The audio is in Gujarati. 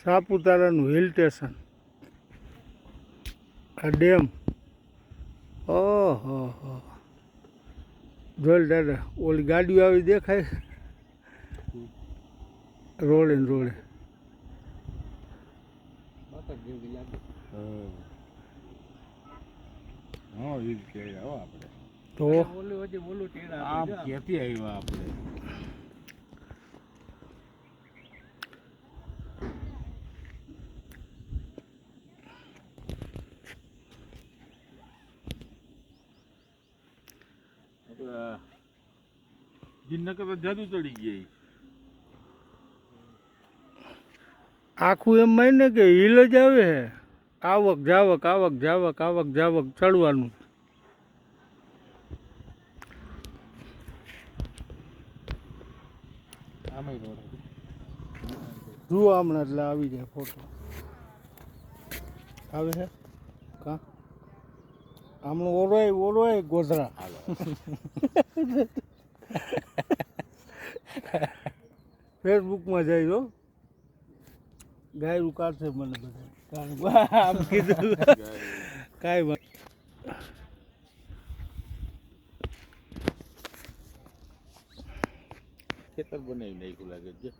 સાપુતારાનું હિલ સ્ટેશન, આ ડેમ. ઓહો હો, જોઈ દાદા ઓલી ગાડીઓ આવી દેખાય રોડે ને રોડે. તો આમ ક્યાંથી આવ્યા આપણે? ગિરનાર તો જાદુ ચડી ગઈ. આખું એમ માને કે હિલ જ આવે હે, આવક જાવક આવક જાવક આવક જાવક ચડવાનું. જુઓ હમણાં એટલે આવી જાય ફોટો આવે છે કા હમણાં ઓરોય ઓરોય ગોધરા ફેસબુકમાં જાય જો ગાયરું કાઢશે મને બધા આમ કીધું કાંઈ વાત. ખેતર બનાવી નાખ્યું લાગે છે.